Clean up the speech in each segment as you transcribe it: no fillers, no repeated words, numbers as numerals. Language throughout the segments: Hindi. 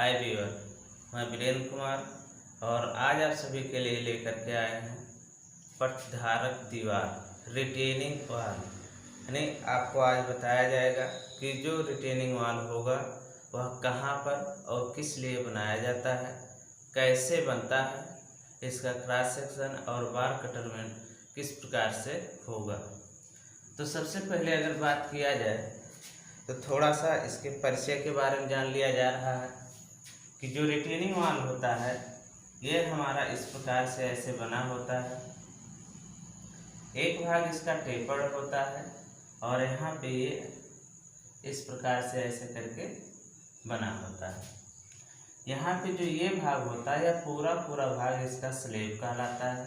हाय व्यूअर, मैं वीरेंद्र कुमार और आज आप सभी के लिए लेकर के आए हैं पटधारक दीवार रिटेनिंग वाल। यानी आपको आज बताया जाएगा कि जो रिटेनिंग वाल होगा वह कहाँ पर और किस लिए बनाया जाता है, कैसे बनता है, इसका क्रॉस सेक्शन और बार कटरमेंट किस प्रकार से होगा। तो सबसे पहले अगर बात किया जाए तो थोड़ा सा इसके परिचय के बारे में जान लिया जा रहा है कि जो रिटेनिंग वाल होता है ये हमारा इस प्रकार से ऐसे बना होता है। एक भाग इसका टेपर्ड होता है और यहाँ पे ये इस प्रकार से ऐसे करके बना होता है। यहाँ पे जो ये भाग होता है यह पूरा भाग इसका स्लेब कहलाता है।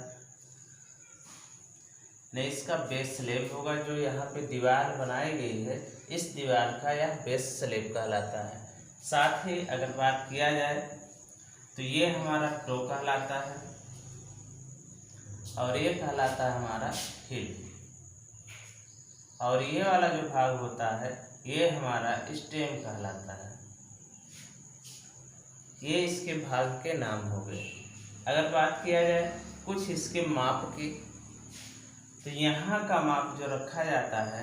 नहीं, इसका बेस स्लेब होगा। जो यहाँ पे दीवार बनाई गई है इस दीवार का यह बेस स्लेब कहलाता है। साथ ही अगर बात किया जाए तो ये हमारा टो कहलाता है और ये कहलाता है हमारा हिल, और ये वाला जो भाग होता है ये हमारा स्टेम कहलाता है। ये इसके भाग के नाम हो गए। अगर बात किया जाए कुछ इसके माप की, तो यहाँ का माप जो रखा जाता है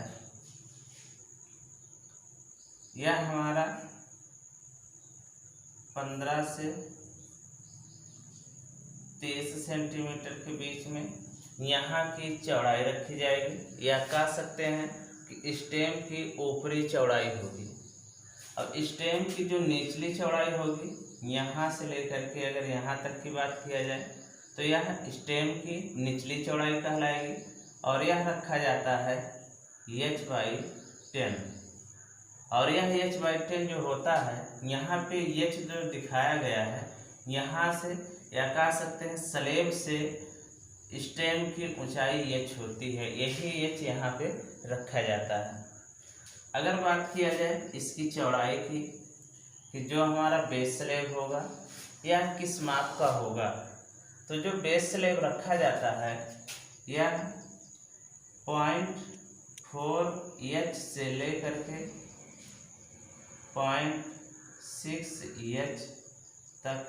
यह हमारा 15 से 23 सेंटीमीटर के बीच में यहाँ की चौड़ाई रखी जाएगी, या कह सकते हैं कि स्टेम की ऊपरी चौड़ाई होगी। अब स्टेम की जो निचली चौड़ाई होगी यहाँ से लेकर के अगर यहाँ तक की बात किया जाए तो यह स्टेम की निचली चौड़ाई कहलाएगी, और यह रखा जाता है h/10। और यह h/10 जो होता है यहाँ पे h जो दिखाया गया है यहाँ से, या कह सकते हैं स्लेब से स्टेम की ऊंचाई h होती है, यही h यहाँ पे रखा जाता है। अगर बात किया जाए इसकी चौड़ाई की कि जो हमारा बेस स्लेब होगा यह किस माप का होगा, तो जो बेस स्लेब रखा जाता है यह 0.4H से लेकर के 0.6H तक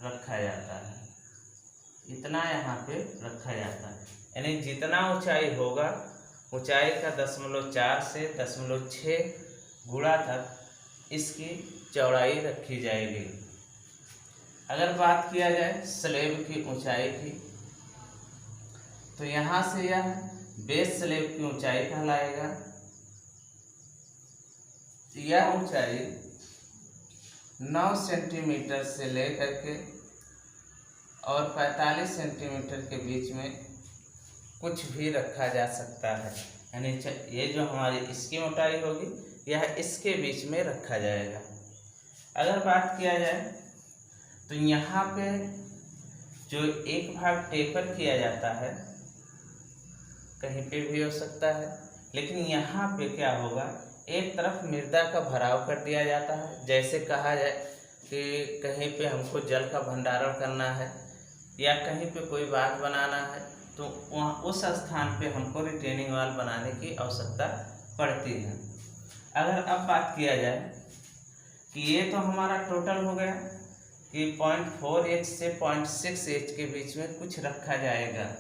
रखा जाता है। इतना यहाँ पे रखा जाता है, यानी जितना ऊंचाई होगा ऊंचाई का 0.4 से 0.6 गुणा तक इसकी चौड़ाई रखी जाएगी। अगर बात किया जाए स्लेब की ऊंचाई की, तो यहाँ से यह बेस स्लेब की ऊंचाई कहलाएगा। यह ऊंचाई 9 सेंटीमीटर से लेकर के और 45 सेंटीमीटर के बीच में कुछ भी रखा जा सकता है। यानी ये जो हमारी इसकी मोटाई होगी यह इसके बीच में रखा जाएगा। अगर बात किया जाए तो यहाँ पे जो एक भाग टेपर किया जाता है, कहीं पे भी हो सकता है, लेकिन यहाँ पे क्या होगा, एक तरफ मृदा का भराव कर दिया जाता है। जैसे कहा जाए कि कहीं पे हमको जल का भंडारण करना है या कहीं पे कोई बाग बनाना है, तो वहाँ उस स्थान पे हमको रिटेनिंग वाल बनाने की आवश्यकता पड़ती है। अगर अब बात किया जाए कि ये तो हमारा टोटल हो गया कि 0.4H से 0.6H के बीच में कुछ रखा जाएगा,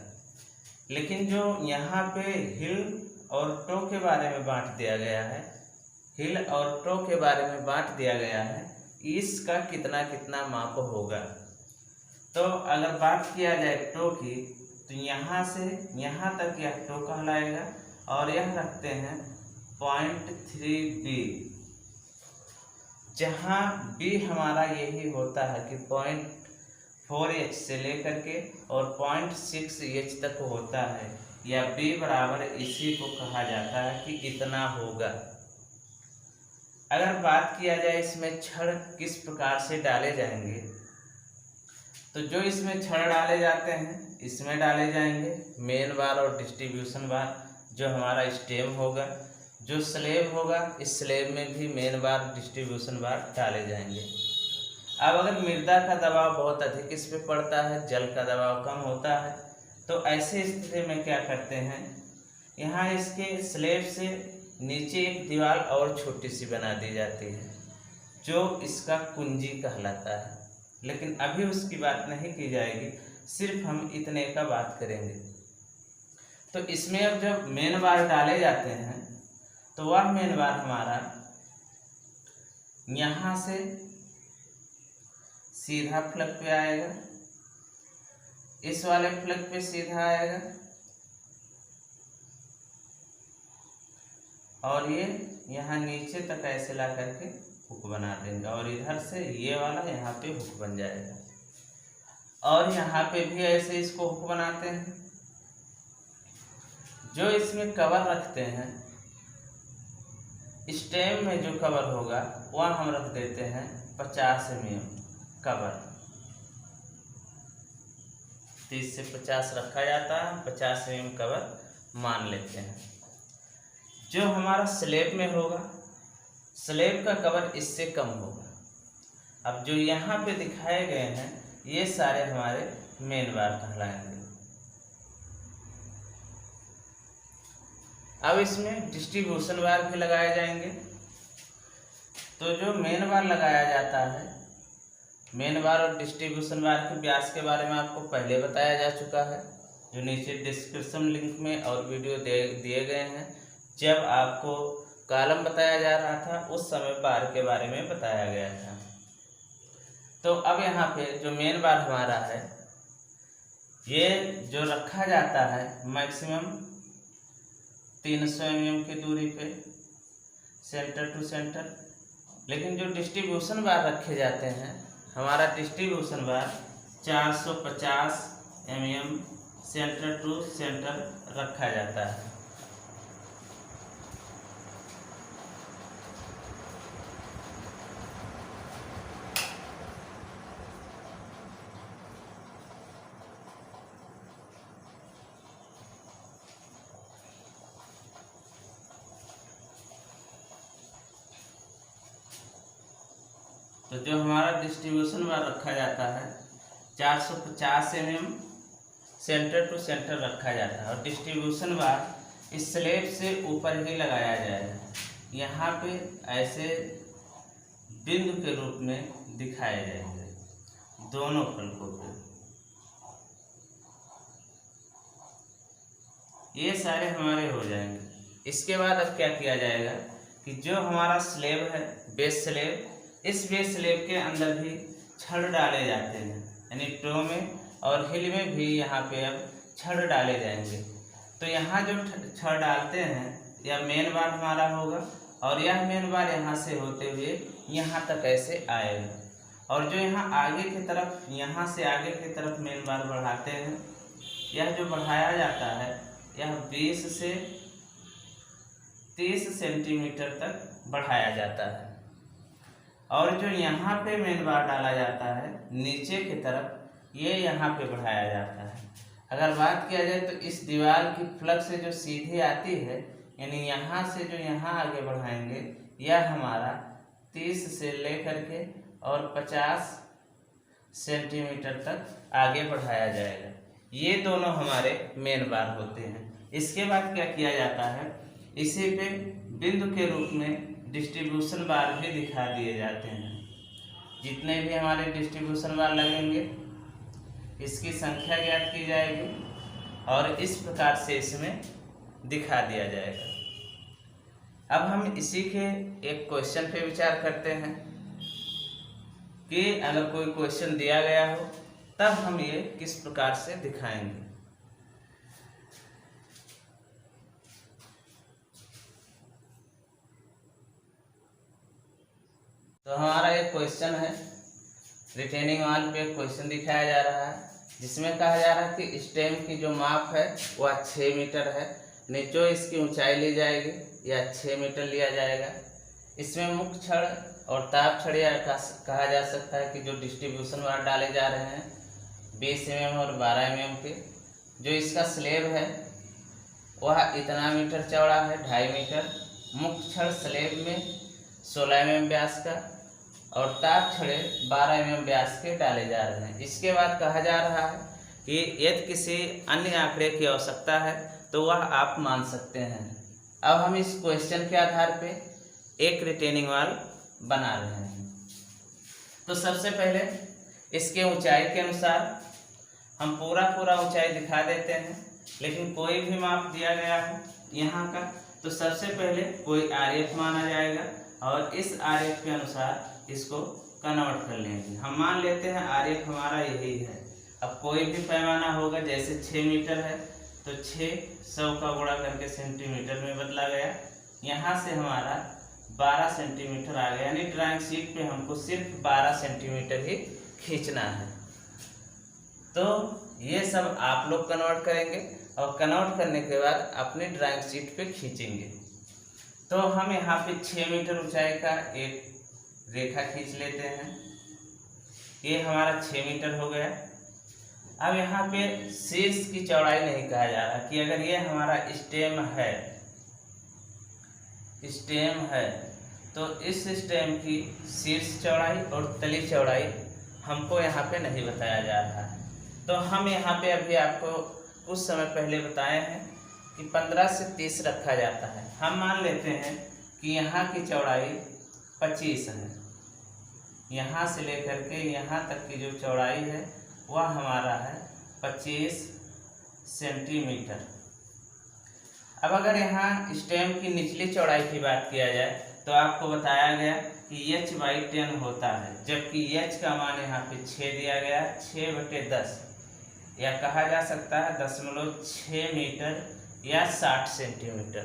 लेकिन जो यहाँ पे हिल और टो के बारे में बांट दिया गया है, हिल और टो के बारे में बांट दिया गया है, इसका कितना कितना माप होगा। तो अगर बात किया जाए टो की, तो यहाँ से यहाँ तक यह टो कहलाएगा, और यह रखते हैं 0.3B, जहाँ B हमारा यही होता है कि 0.4H से लेकर के और 0.6H तक होता है, या B बराबर इसी को कहा जाता है कि इतना होगा। अगर बात किया जाए इसमें छड़ किस प्रकार से डाले जाएंगे, तो जो इसमें छड़ डाले जाते हैं इसमें डाले जाएंगे मेन बार और डिस्ट्रीब्यूशन बार, जो हमारा स्टेम होगा। जो स्लेब होगा इस स्लेब में भी मेन बार डिस्ट्रीब्यूशन बार डाले जाएंगे। अब अगर मृदा का दबाव बहुत अधिक इस पे पड़ता है, जल का दबाव कम होता है, तो ऐसे स्थिति में क्या करते हैं, यहाँ इसके स्लेब से नीचे एक दीवार और छोटी सी बना दी जाती है। जो इसका कुंजी कहलाता है। लेकिन अभी उसकी बात नहीं की जाएगी, सिर्फ हम इतने का बात करेंगे। तो इसमें अब जब मेन बार डाले जाते हैं तो वह मेन बार हमारा यहाँ से सीधा प्लग पे आएगा, इस वाले प्लग पे सीधा आएगा, और ये यहाँ नीचे तक ऐसे ला करके हुक बना देंगे, और इधर से ये वाला यहाँ पे हुक बन जाएगा, और यहाँ पे भी ऐसे इसको हुक बनाते हैं। जो इसमें कवर रखते हैं, स्टेम में जो कवर होगा वह हम रख देते हैं 50 mm कवर। 30 से 50 रखा जाता है, 50 mm कवर मान लेते हैं। जो हमारा स्लेब में होगा, स्लेब का कवर इससे कम होगा। अब जो यहाँ पे दिखाए गए हैं ये सारे हमारे मेन बार कहलाएंगे। अब इसमें डिस्ट्रीब्यूशन बार भी लगाए जाएंगे। तो जो मेन बार लगाया जाता है, मेन बार और डिस्ट्रीब्यूशन बार के व्यास के बारे में आपको पहले बताया जा चुका है, जो नीचे डिस्क्रिप्शन लिंक में और वीडियो दिए गए हैं। जब आपको कॉलम बताया जा रहा था उस समय बार के बारे में बताया गया था। तो अब यहाँ पे जो मेन बार हमारा है, ये जो रखा जाता है मैक्सिमम 300 mm की दूरी पे, सेंटर टू सेंटर। लेकिन जो डिस्ट्रीब्यूशन बार रखे जाते हैं, हमारा distribution bar 450 mm centre to centre रखा जाता है। तो जो हमारा डिस्ट्रीब्यूशन बार रखा जाता है 450 mm सेंटर टू सेंटर रखा जाता है, और डिस्ट्रीब्यूशन बार इस स्लेब से ऊपर ही लगाया जाएगा। यहाँ पे ऐसे बिंदु के रूप में दिखाए जाएंगे दोनों फलकों पे। ये सारे हमारे हो जाएंगे। इसके बाद अब क्या किया जाएगा कि जो हमारा स्लेब है, बेस स्लेब, इस बेस स्लेब के अंदर भी छड़ डाले जाते हैं, यानी टो में और हिल में भी यहाँ पे अब छड़ डाले जाएंगे। तो यहाँ जो छड़ डालते हैं, यह मेन बार हमारा होगा, और यह मेन बार यहाँ से होते हुए यहाँ तक ऐसे आएगा। और जो यहाँ आगे की तरफ, यहाँ से आगे की तरफ मेन बार बढ़ाते हैं, यह जो बढ़ाया जाता है यह 20 से 30 सेंटीमीटर तक बढ़ाया जाता है। और जो यहाँ पे मेन बार डाला जाता है नीचे की तरफ, ये यहाँ पे बढ़ाया जाता है। अगर बात किया जाए तो इस दीवार की फ्लक्स से जो सीधी आती है, यानी यहाँ से जो यहाँ आगे बढ़ाएंगे, यह हमारा 30 से लेकर के और 50 सेंटीमीटर तक आगे बढ़ाया जाएगा। ये दोनों हमारे मेन बार होते हैं। इसके बाद क्या किया जाता है, इसी पे बिंदु के रूप में डिस्ट्रीब्यूशन बार भी दिखा दिए जाते हैं। जितने भी हमारे डिस्ट्रीब्यूशन बार लगेंगे इसकी संख्या ज्ञात की जाएगी और इस प्रकार से इसमें दिखा दिया जाएगा। अब हम इसी के एक क्वेश्चन पे विचार करते हैं कि अगर कोई क्वेश्चन दिया गया हो तब हम ये किस प्रकार से दिखाएंगे। तो हमारा एक क्वेश्चन है, रिटेनिंग वॉल पे क्वेश्चन दिखाया जा रहा है, जिसमें कहा जा रहा है कि स्टेम की जो माप है वह 6 मीटर है, नीचो इसकी ऊंचाई ली जाएगी या 6 मीटर लिया जाएगा। इसमें मुख्य छड़ और ताप छड़ कहा जा सकता है कि जो डिस्ट्रीब्यूशन बार डाले जा रहे हैं 20 mm और 12 mm के। जो इसका स्लेब है वह इतना मीटर चौड़ा है, 2.5 मीटर। मुख्य छड़ स्लेब में 16 mm व्यास का और ताप छड़े 12 mm व्यास के डाले जा रहे हैं। इसके बाद कहा जा रहा है कि यदि किसी अन्य आंकड़े की आवश्यकता है तो वह आप मान सकते हैं। अब हम इस क्वेश्चन के आधार पे एक रिटेनिंग वॉल बना रहे हैं। तो सबसे पहले इसके ऊंचाई के अनुसार हम पूरा ऊंचाई दिखा देते हैं, लेकिन कोई भी माप दिया गया है यहाँ का तो सबसे पहले कोई आरएफ माना जाएगा और इस आरएफ के अनुसार इसको कन्वर्ट कर लेंगे। हम मान लेते हैं आरएफ हमारा यही है। अब कोई भी पैमाना होगा, जैसे 6 मीटर है तो 600 का गुणा करके सेंटीमीटर में बदला गया। यहाँ से हमारा 12 सेंटीमीटर आ गया, यानी ड्राइंग शीट पे हमको सिर्फ 12 सेंटीमीटर ही खींचना है। तो ये सब आप लोग कन्वर्ट करेंगे और कन्वर्ट करने के बाद अपनी ड्राइंग शीट पे खींचेंगे। तो हम यहाँ पे 6 मीटर ऊंचाई का एक रेखा खींच लेते हैं। ये हमारा 6 मीटर हो गया। अब यहाँ पे शीर्ष की चौड़ाई नहीं कहा जा रहा कि अगर ये हमारा स्टेम है तो इस स्टेम की शीर्ष चौड़ाई और तली चौड़ाई हमको यहाँ पे नहीं बताया जा रहा है। तो हम यहाँ पे अभी आपको कुछ समय पहले बताए हैं कि 15 से 30 रखा जाता है। हम मान लेते हैं कि यहाँ की चौड़ाई 25 है। यहाँ से लेकर के यहाँ तक की जो चौड़ाई है वह हमारा है 25 सेंटीमीटर। अब अगर यहाँ स्टेम की निचली चौड़ाई की बात किया जाए तो आपको बताया गया कि h/10 होता है, जबकि h का मान यहाँ पे 6 दिया गया, 6/10 या कहा जा सकता है 0.6 मीटर या 60 सेंटीमीटर।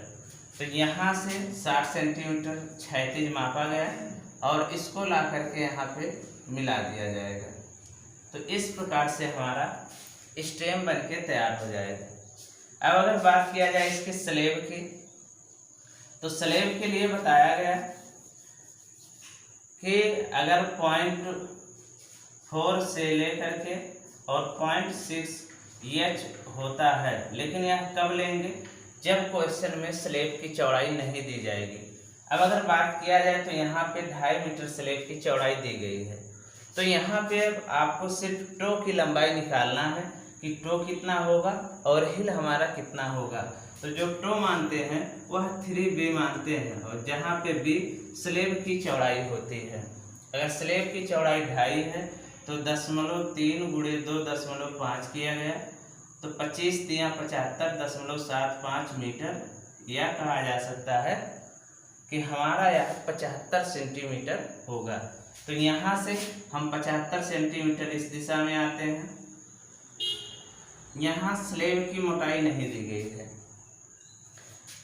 तो यहाँ से 60 सेंटीमीटर क्षैतिज मापा गया और इसको ला करके यहाँ पे मिला दिया जाएगा। तो इस प्रकार से हमारा स्टेम बनके तैयार हो जाएगा। अब अगर बात किया जाए इसके स्लेब की, तो स्लेब के लिए बताया गया कि अगर 0.4 से लेकर के और 0.6 h होता है, लेकिन यह कब लेंगे जब क्वेश्चन में स्लेब की चौड़ाई नहीं दी जाएगी। अब अगर बात किया जाए तो यहाँ पे 2.5 मीटर स्लेब की चौड़ाई दी गई है। तो यहाँ पे आपको सिर्फ टो की लंबाई निकालना है कि टो कितना होगा और हिल हमारा कितना होगा। तो जो टो मानते हैं वह 3b मानते हैं, और जहाँ पे b स्लेब की चौड़ाई होती है। अगर स्लेब की चौड़ाई 2.5 है तो 0.3 × 2.5 किया गया तो 25 × 3 = 75.75 मीटर, या कहा जा सकता है कि हमारा यह 75 सेंटीमीटर होगा। तो यहाँ से हम 75 सेंटीमीटर इस दिशा में आते हैं। यहाँ स्लेब की मोटाई नहीं दी गई है,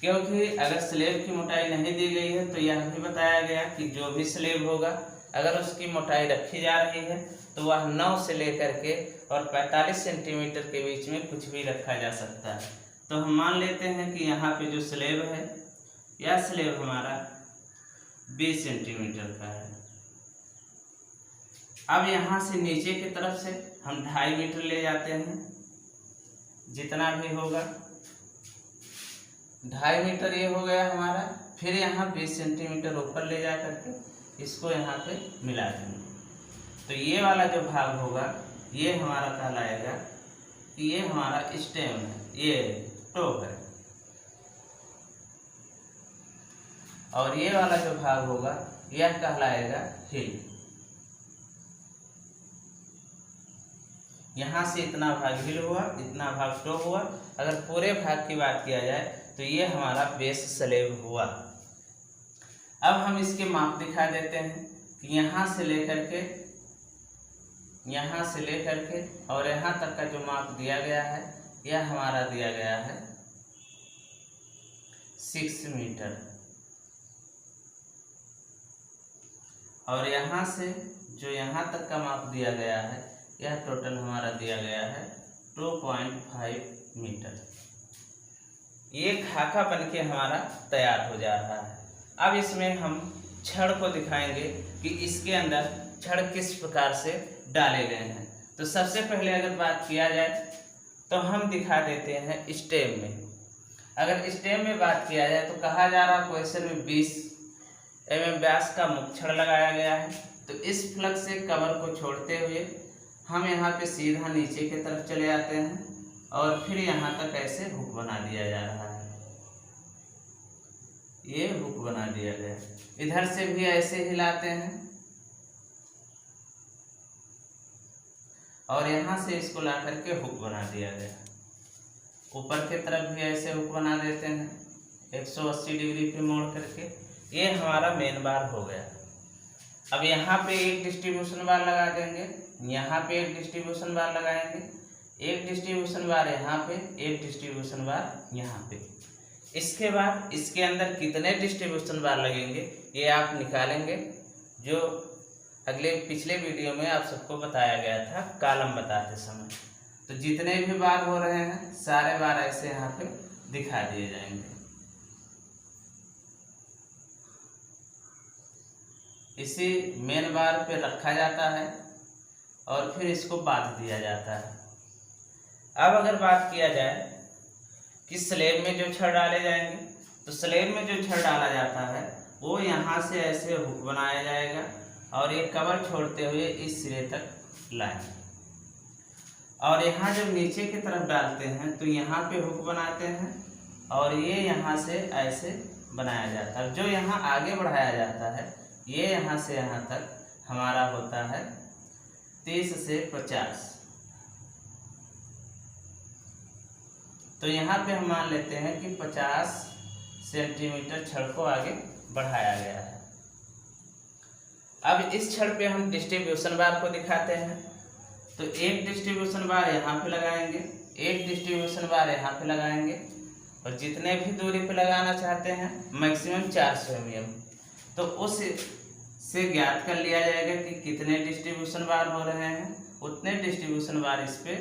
क्योंकि अगर स्लेब की मोटाई नहीं दी गई है तो यह भी बताया गया कि जो भी स्लेब होगा अगर उसकी मोटाई रखी जा रही है तो वह 9 से लेकर के और 45 सेंटीमीटर के बीच में कुछ भी रखा जा सकता है। तो हम मान लेते हैं कि यहाँ पे जो स्लेब है, यह स्लेब हमारा 20 सेंटीमीटर का है। अब यहाँ से नीचे की तरफ से हम 2.5 मीटर ले जाते हैं, जितना भी होगा 2.5 मीटर ये हो गया हमारा। फिर यहाँ 20 सेंटीमीटर ऊपर ले जा करके इसको यहाँ पे मिला देंगे। तो ये वाला जो भाग होगा ये हमारा कहलाएगा कि ये हमारा स्टेम है, ये टो है, और ये वाला जो भाग होगा यह कहलाएगा हिल। यहाँ से इतना भाग हिल हुआ, इतना भाग टो हुआ। अगर पूरे भाग की बात किया जाए तो ये हमारा बेस स्लेब हुआ। अब हम इसके माप दिखा देते हैं कि यहाँ से लेकर के और यहाँ तक का जो माप दिया गया है यह हमारा दिया गया है 6 मीटर, और यहाँ से जो यहाँ तक का माप दिया गया है यह टोटल हमारा दिया गया है 2.5 मीटर। ये खाका बनके हमारा तैयार हो जा रहा है। अब इसमें हम छड़ को दिखाएंगे कि इसके अंदर छड़ किस प्रकार से डाले गए हैं। तो सबसे पहले अगर बात किया जाए तो हम दिखा देते हैं स्टेम में। अगर स्टेम में बात किया जाए तो कहा जा रहा क्वेश्चन में 20 mm व्यास का मुख्य छड़ लगाया गया है। तो इस फ्लक्स से कवर को छोड़ते हुए हम यहाँ पे सीधा नीचे की तरफ चले आते हैं और फिर यहाँ तक ऐसे हुक बना दिया जा रहा है। ये हुक बना दिया गया। इधर से भी ऐसे हिलाते हैं और यहाँ से इसको ला करके हुक बना दिया गया। ऊपर की तरफ भी ऐसे हुक बना देते हैं 180 डिग्री पे मोड़ करके। ये हमारा मेन बार हो गया। अब यहाँ पे एक डिस्ट्रीब्यूशन बार लगा देंगे, यहाँ पे एक डिस्ट्रीब्यूशन बार लगाएंगे, एक डिस्ट्रीब्यूशन बार यहाँ पे, एक डिस्ट्रीब्यूशन बार यहाँ पे। इसके बाद इसके अंदर कितने डिस्ट्रीब्यूशन बार लगेंगे ये आप निकालेंगे, जो पिछले वीडियो में आप सबको बताया गया था कॉलम बताते समय। तो जितने भी बार हो रहे हैं सारे बार ऐसे यहाँ पे दिखा दिए जाएंगे। इसी मेन बार पे रखा जाता है और फिर इसको बांध दिया जाता है। अब अगर बात किया जाए कि स्लेब में जो छड़ डाले जाएंगे, तो स्लेब में जो छड़ डाला जाता है वो यहाँ से ऐसे हुक बनाया जाएगा और एक कवर छोड़ते हुए इस सिरे तक लाएंगे। और यहाँ जब नीचे की तरफ डालते हैं तो यहाँ पे हुक बनाते हैं और ये यहाँ से ऐसे बनाया जाता है। जो यहाँ आगे बढ़ाया जाता है ये यहाँ से यहाँ तक हमारा होता है 30 से 50। तो यहाँ पे हम मान लेते हैं कि 50 सेंटीमीटर छड़ को आगे बढ़ाया गया है। अब इस छड़ पे हम डिस्ट्रीब्यूशन बार को दिखाते हैं। तो एक डिस्ट्रीब्यूशन बार यहाँ पे लगाएंगे, एक डिस्ट्रीब्यूशन बार यहाँ पे लगाएंगे और जितने भी दूरी पे लगाना चाहते हैं मैक्सिमम 400 mm। तो उस से ज्ञात कर लिया जाएगा कि कितने डिस्ट्रीब्यूशन बार हो रहे हैं, उतने डिस्ट्रीब्यूशन बार इस पे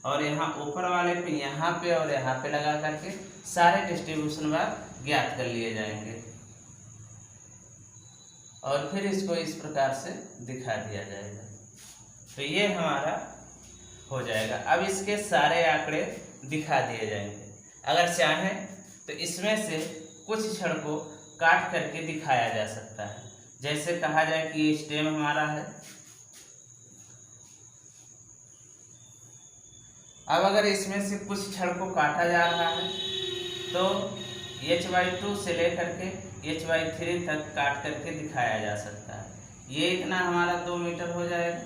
और यहाँ ऊपर वाले पे यहाँ पे और यहाँ पे लगा करके सारे डिस्ट्रीब्यूशन बार ज्ञात कर लिए जाएंगे और फिर इसको इस प्रकार से दिखा दिया जाएगा। तो ये हमारा हो जाएगा। अब इसके सारे आंकड़े दिखा दिए जाएंगे। अगर चाहें तो इसमें से कुछ छड़ को काट करके दिखाया जा सकता है। जैसे कहा जाए कि ये स्टेम हमारा है। अब अगर इसमें से कुछ छड़ को काटा जा रहा है तो h/2 से लेकर के h/3 तक काट करके दिखाया जा सकता है। ये इतना हमारा 2 मीटर हो जाएगा,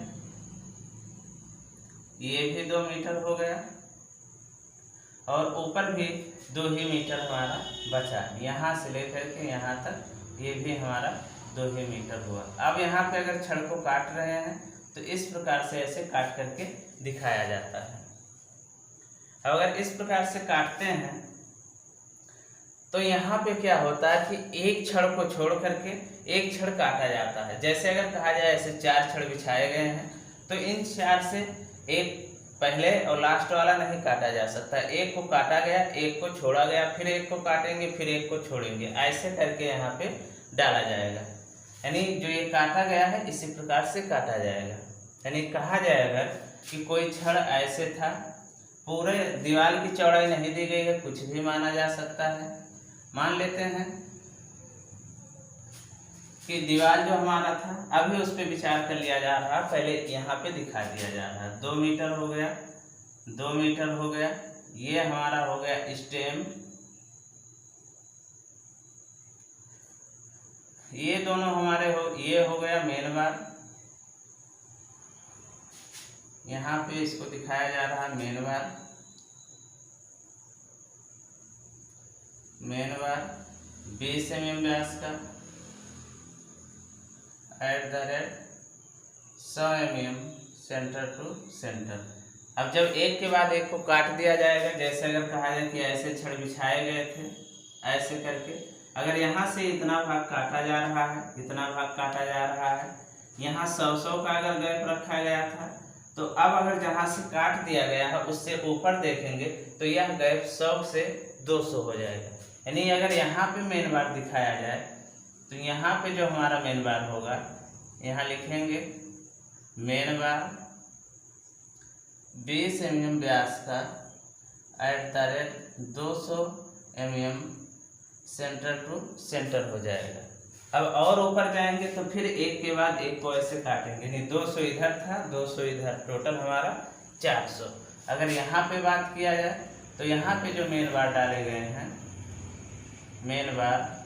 ये भी 2 मीटर हो गया और ऊपर भी 2 ही मीटर हमारा बचा। यहाँ से लेकर के यहाँ तक ये भी हमारा 2 ही मीटर हुआ। अब यहाँ पे अगर छड़ को काट रहे हैं तो इस प्रकार से ऐसे काट करके दिखाया जाता है। अगर इस प्रकार से काटते हैं तो यहाँ पे क्या होता है कि एक छड़ को छोड़ करके एक छड़ काटा जाता है। जैसे अगर कहा जाए ऐसे 4 छड़ बिछाए गए हैं तो इन 4 से एक पहले और लास्ट वाला नहीं काटा जा सकता। एक को काटा गया, एक को छोड़ा गया, फिर एक को काटेंगे, फिर एक को छोड़ेंगे, ऐसे करके यहाँ पे डाला जाएगा। यानी जो ये काटा गया है इसी प्रकार से काटा जाएगा। यानी कहा जाएगा कि कोई छड़ ऐसे था, पूरे दीवार की चौड़ाई नहीं दी गई है, कुछ भी माना जा सकता है। मान लेते हैं कि दीवार जो हमारा था अभी उस पर विचार कर लिया जा रहा है, पहले यहाँ पे दिखा दिया जा रहा है। 2 मीटर हो गया, 2 मीटर हो गया, ये हमारा हो गया स्टेम। ये दोनों हमारे ये हो गया मेन बार। यहाँ पे इसको दिखाया जा रहा है मेन बार, मेन बार 20 mm व्यास का @100 mm सेंटर टू सेंटर। अब जब एक के बाद एक को काट दिया जाएगा, जैसे अगर कहा जाए कि ऐसे छड़ बिछाए गए थे ऐसे करके, अगर यहाँ से इतना भाग काटा जा रहा है, इतना भाग काटा जा रहा है, यहाँ 100 का अगर गैप रखा गया था, तो अब अगर जहाँ से काट दिया गया है उससे ऊपर देखेंगे तो यह गैप 100 से 200 हो जाएगा। यानी अगर यहाँ पे मेन बार दिखाया जाए तो यहाँ पे जो हमारा मेन बार होगा, यहाँ लिखेंगे मेन बार 20 mm व्यास का @200 mm सेंटर टू सेंटर हो जाएगा। अब और ऊपर जाएंगे तो फिर एक के बाद एक को ऐसे काटेंगे, नहीं 200 इधर था, 200 इधर, टोटल हमारा 400। अगर यहाँ पे बात किया जाए तो यहाँ पे जो मेन बार डाले गए हैं, मेन बार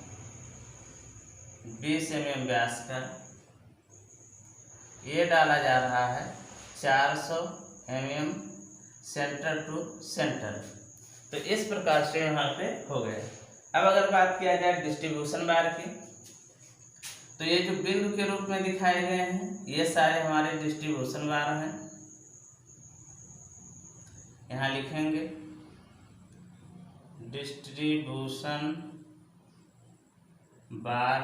20 mm व्यास का, ये डाला जा रहा है 400 mm सेंटर टू सेंटर। तो इस प्रकार से यहाँ पे हो गया। अब अगर बात किया जाए डिस्ट्रीब्यूशन बार की, तो ये जो बिंदु के रूप में दिखाए गए हैं ये सारे हमारे डिस्ट्रीब्यूशन बार हैं। यहाँ लिखेंगे डिस्ट्रीब्यूशन बार,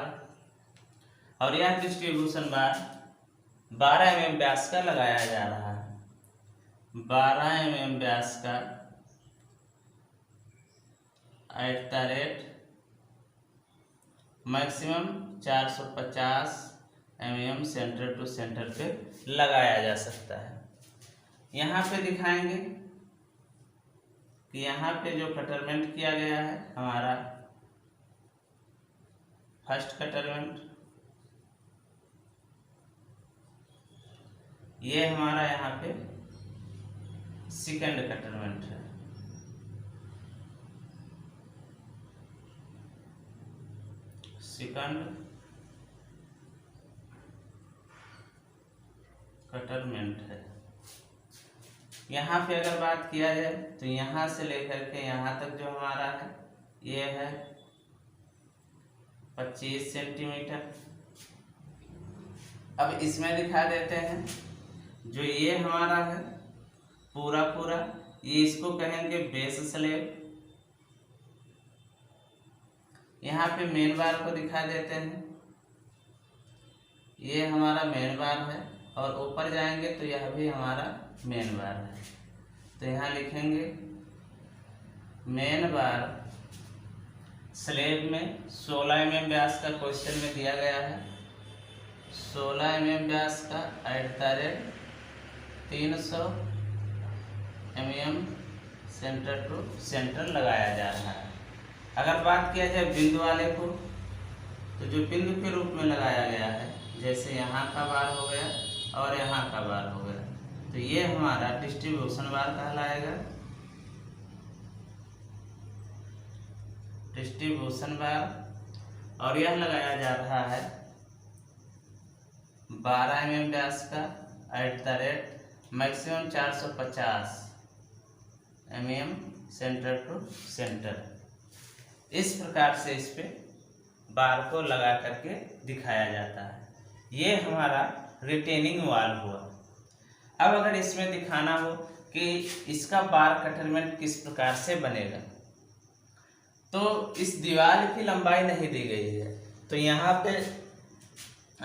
और यह डिस्ट्रीब्यूशन बार 12 mm व्यास का लगाया जा रहा है। 12 mm व्यास का maximum 450 mm centre to centre पे लगाया जा सकता है। यहाँ पे दिखाएंगे कि यहाँ पे जो कटरमेंट किया गया है हमारा फर्स्ट कटरमेंट, ये हमारा यहाँ पे सेकंड कटरमेंट है। सेकंड कटरमेंट है। यहाँ पे अगर बात किया जाए तो यहाँ से लेकर के यहाँ तक जो हमारा है ये है 25 सेंटीमीटर। अब इसमें दिखा देते हैं जो ये हमारा है पूरा पूरा, ये इसको कहेंगे बेस स्लैब। यहाँ पे मेन बार को दिखा देते हैं, ये हमारा मेन बार है, और ऊपर जाएंगे तो यह भी हमारा मेन बार है। तो यहाँ लिखेंगे मेन बार स्लैब में 16 mm व्यास का क्वेश्चन में दिया गया है। 16 mm व्यास का 300 mm सेंटर टू सेंटर लगाया जा रहा है। अगर बात किया जाए बिंदु वाले को, तो जो बिंदु के रूप में लगाया गया है, जैसे यहाँ का बार हो गया और यहाँ का बार हो गया, तो ये हमारा डिस्ट्रीब्यूशन बार कहलाएगा। डिस्ट्रीब्यूशन बार, और यह लगाया जा रहा है 12 mm व्यास का maximum 450 mm centre to centre. इस प्रकार से इस पे बार को लगा करके दिखाया जाता है। ये हमारा रिटेनिंग वॉल हुआ। अब अगर इसमें दिखाना हो कि इसका बार कटरमेंट किस प्रकार से बनेगा, तो इस दीवार की लंबाई नहीं दी गई है, तो यहाँ पे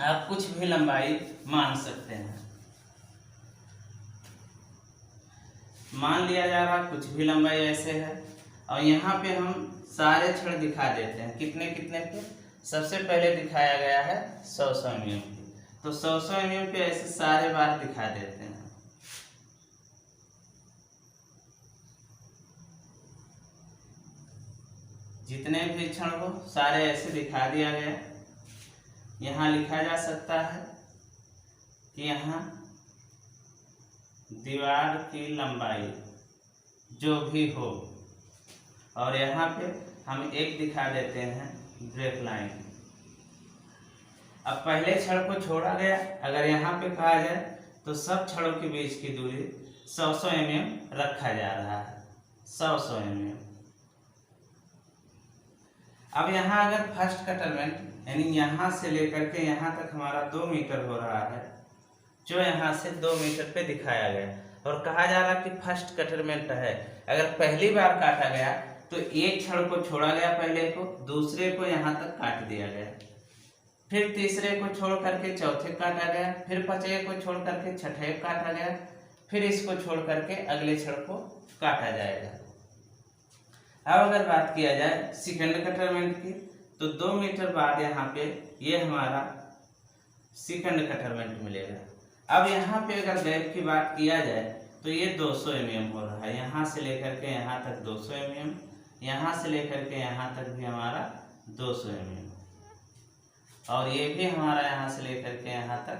आप कुछ भी लंबाई मान सकते हैं। मान लिया जा रहा कुछ भी लंबाई ऐसे है, और यहाँ पे हम सारे छड़ दिखा देते हैं। कितने कितने पे? सबसे पहले दिखाया गया है 100 mm पे, तो 100 mm पे ऐसे सारे बार दिखा देते हैं। जितने भी क्षण हो सारे ऐसे दिखा दिया गया। यहाँ लिखा जा सकता है कि यहाँ दीवार की लंबाई जो भी हो, और यहाँ पे हम एक दिखा देते हैं ब्रेक लाइन। अब पहले छड़ को छोड़ा गया, अगर यहाँ पे कहा जाए तो सब छड़ों के बीच की दूरी 100 mm रखा जा रहा है। 100 mm। अब यहाँ अगर फर्स्ट कटरमेंट यानी यहाँ से लेकर के यहाँ तक हमारा 2 मीटर हो रहा है, जो यहाँ से 2 मीटर पे दिखाया गया, और कहा जा रहा कि फर्स्ट कटरमेंट है। अगर पहली बार काटा गया तो एक छड़ को छोड़ा गया, पहले को, दूसरे को यहाँ तक काट दिया गया, फिर तीसरे को छोड़ करके चौथे काटा गया, फिर पांचवे को छोड़ करके छठे काटा गया, फिर इसको छोड़ करके अगले छड़ को काटा जाएगा। अब अगर बात किया जाए सेकंड कटरमेंट की, तो 2 मीटर बाद यहाँ पे ये हमारा सेकंड कटरमेंट मिलेगा। अब यहाँ पे अगर गैप की बात किया जाए तो ये 200 mm हो रहा है। यहाँ से लेकर के यहाँ तक 200 mm, यहाँ से लेकर के यहाँ तक भी हमारा 200 mm, और ये भी हमारा यहाँ से लेकर के यहाँ तक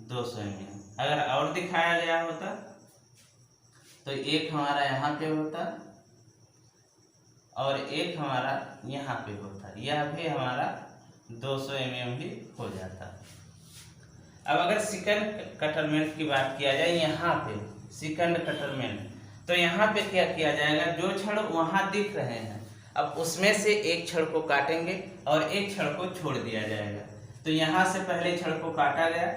200 mm। अगर और दिखाया गया होता तो एक हमारा यहाँ पे होता और एक हमारा यहाँ पे होता, यह भी हमारा 200 mm भी हो जाता। अब अगर सेकंड कटरमेंट की बात किया जाए यहाँ पे, सेकंड कटर मैन। तो यहाँ पे क्या किया जाएगा, जो छड़ वहाँ दिख रहे हैं अब उसमें से एक छड़ को काटेंगे और एक छड़ को छोड़ दिया जाएगा। तो यहाँ से पहले छड़ को काटा गया,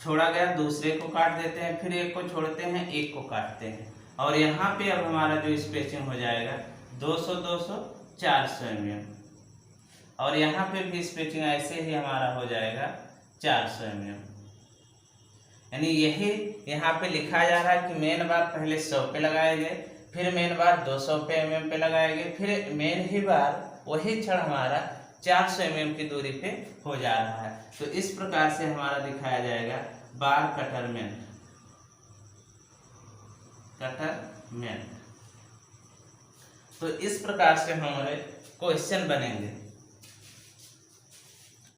छोड़ा गया, दूसरे को काट देते हैं, फिर एक को छोड़ते हैं, एक को काटते हैं, और यहाँ पे अब हमारा जो स्पेसिंग हो जाएगा 200 200 400 mm, और यहाँ पे भी स्पेसिंग ऐसे ही हमारा हो जाएगा 400 mm। यानी यही यहाँ पे लिखा जा रहा है कि मेन बार पहले 100 पे लगाए गए, फिर मेन बार 200 पे mm पे लगाए गए, फिर मेन ही बार वही छड़ हमारा 400 mm की दूरी पे हो जा रहा है। तो इस प्रकार से हमारा दिखाया जाएगा bar cutter man, cutter man. तो इस प्रकार से हमारे क्वेश्चन बनेंगे।